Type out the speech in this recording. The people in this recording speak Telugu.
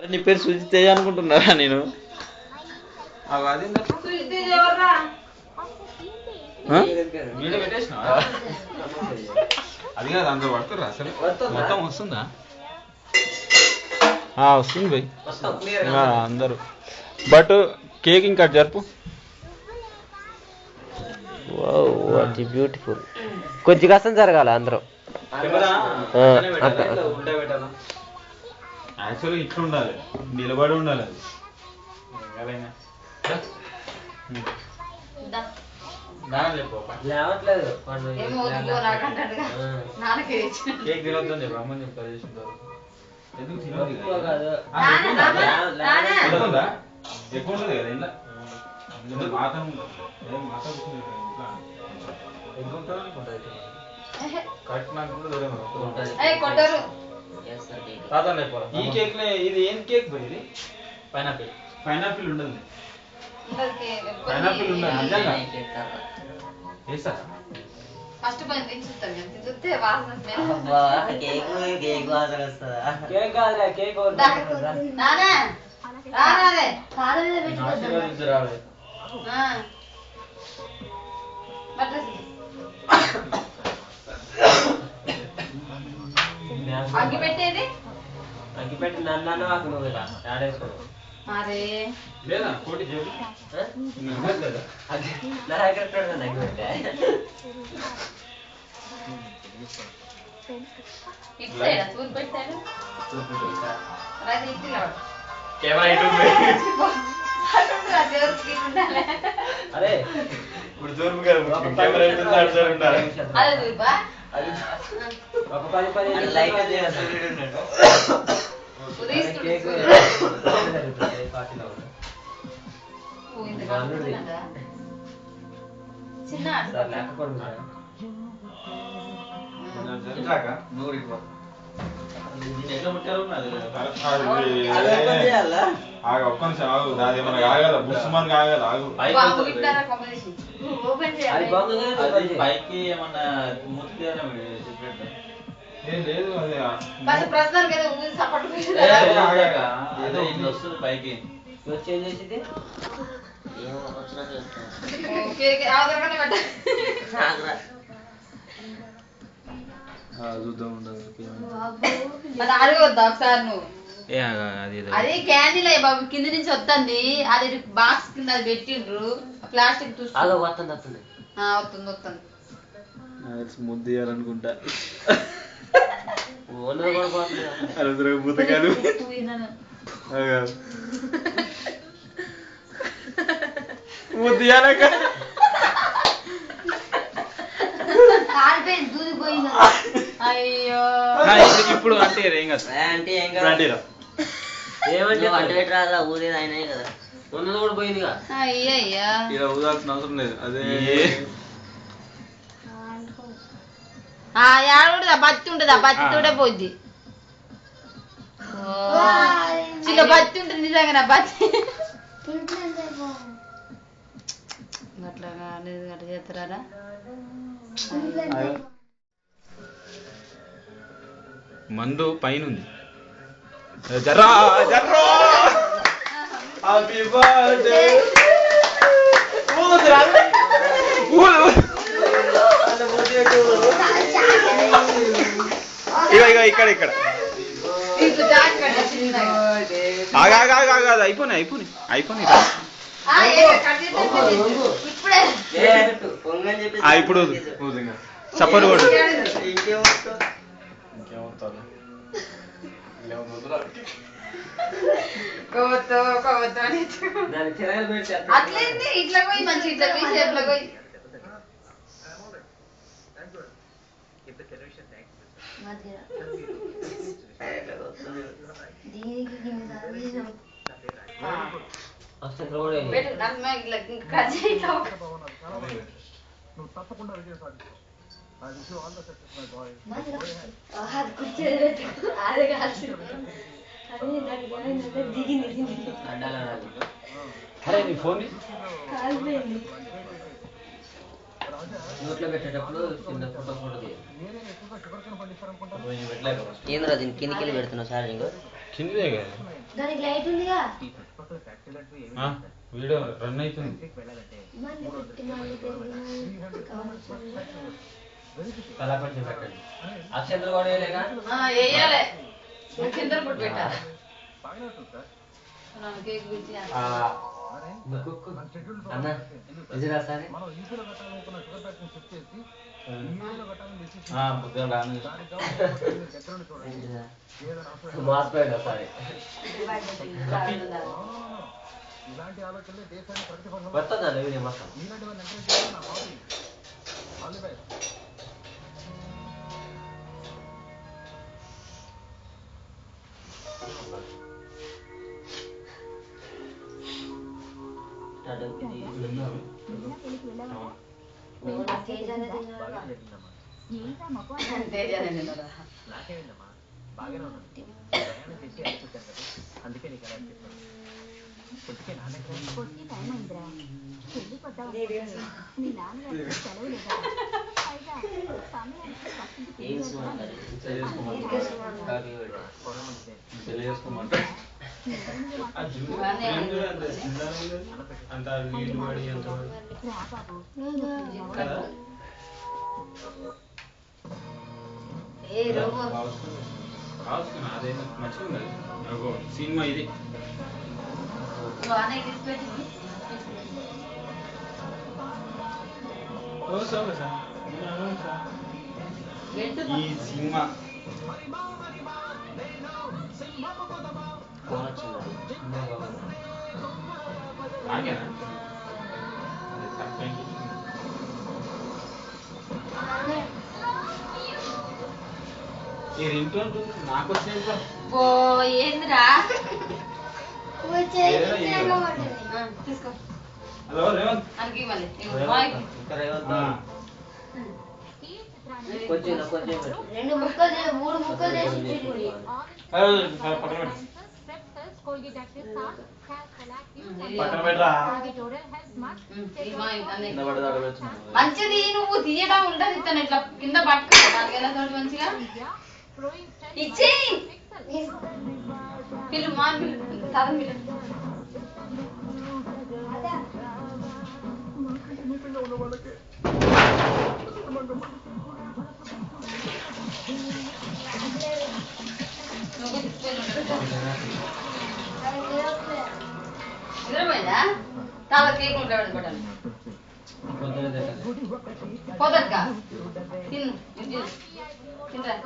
అరే నీ పేరు సుజిత్ తేజ్ అనుకుంటున్నారా నేను? అది కాదు అందరూ పడుతుర్రా అసలు మొత్తం వస్తుందా? వస్తుంది భయ్ అందరూ. బట్ కేక్ ఇంకా జరుపు. బ్యూటిఫుల్. కొంచెం కష్టం జరగాల అందరూ. యాక్చువల్గా ఇట్లా ఉండాలి, నిలబడి ఉండాలి. అది కేక్ తినొద్దని చెప్పి అమ్మని చెప్తారు చేసుకుంటారు. ఎందుకు తినదు ఎక్కువ ఉండదు కదా ఇంట్లో. మాత మాత ఈ కేక్ ఇది ఏం కేక్ పోయి? ఇది పైనాపిల్. పైనాపిల్ ఉండదు, పైనాపిల్ ఉండదు నిజంగా. వేస్తారా? ఫస్ట్ పని చూస్తాను చూస్తే వాసన కేక్ వాసన వస్తుందా? కేక్ కాదురా, కేక్ అగ్గి పెట్టేది అగ్గి పెట్టి నన్ను ఆకు నువ్వు ఇలా ఆడేసుకో. అరే లేదా కోటి చేయాలి కదా నా దగ్గర పెడతాను అగ్గి పెట్టా. ఇటు సైడ్ తూర్పు పెట్టాడు. అరే ఇప్పుడు తూర్పు కదా కెమెరా ఎట్టుంది అటు సైడ్ ఉండాలి. అదే తూర్పా? ఒక 10 లైక్ చిన్న లెక్క కొడుకు ఒక్క నిమిషం ఆగు, దాని ఏమన్నా కాగల బుస్సుమని కాగల ఆగు. పైకి ఏమన్నా మూర్తి ఏం లేదు అది ప్రస్తుతానికి ఏదో ఊరి సపోర్ట్ అదే ఇట్లా వస్తుంది పైకి. చేంజ్ చేసింది చూద్దాం ఉండదు. అడగొద్దా ఒకసారి నువ్వు? అది అది క్యాండిల్ అయ్యి బాబు కింద నుంచి వస్తుంది. అది బాక్స్ కింద అది పెట్టిండ్రు ప్లాస్టిక్ వస్తుంది వస్తుంది వస్తుంది. ముద్దు చేయాలనుకుంటా. ముద్దు చేయాలక అయ్యో ఇప్పుడు అంటే ఏం కాదు. ఏమంటే రాదా ఊరేది అయినాయి కదా, ఉన్నది కూడా పోయిందిగా. అయ్యయ్యా ఇలా ఊదాల్సిన అవసరం లేదు. అదే ఏడుంటదా బత్తి ఉంటదా? బత్తి తోడే పోద్ది. చిన్న బత్తి ఉంటుంది నిజంగా. బత్తి అట్లాగా అట్లా చేస్తారా? మందు పైన ఉంది. జర్రా జర్రా హ్యాపీ బర్త్డే. ఇగో ఇక్కడ ఇక్కడ అయిపోయి ఇప్పుడు చప్పరు కూడా అట్లేంది ఇట్లా పోయి మంచి ఇట్లా షేప్లో పోయి ఫోన్ నోట్లో పెట్టేటప్పుడు చిన్న ఫోటో ఏంద్రా దీన్ని కిందికి వెళ్ళి పెడుతున్నావు సార్? కిందిదే కదా. దానికి లైట్ ఉందిగా. వీడియో రన్ అవుతుంది. తల కొంచెం పెట్టండి. అక్షంతలు కూడా వేయలేగా? వేయాలి. చింతలు పుట్టి పెట్టాలి. కేక్ గురించి అన్న విజయరా సార్ మాసిపోయాడు ఒకసారి. వస్తుందా వీడియో మొత్తం? అదే మంచిగా సినిమా ఇది. ఈ సినిమా నాకేనా ఈ రింగ్ టోన్ నాకు వచ్చిన ఓ ఏందిరా తీసుకో. హలో రేవంత్. అందుకే మళ్ళీ కొంచెం కొంచెం 2 ముక్కలు 3 ముక్కలు చేసి ఇచ్చేయండి. పక్కన పెట్టరా. మంచిది నువ్వు తీయడం ఉంటది. ఇస్తాను ఇట్లా కింద పట్టుకో. నాలుగేళ్ళ తోటి మంచిగా ఇచ్చేయి. పిల్లు మా పిల్లు సాధన పిల్లు. నిద్రపోయిందా? చాలా కేక్ ఉంటాడు పెట్టాలి. పోదక్క తిను తినరా.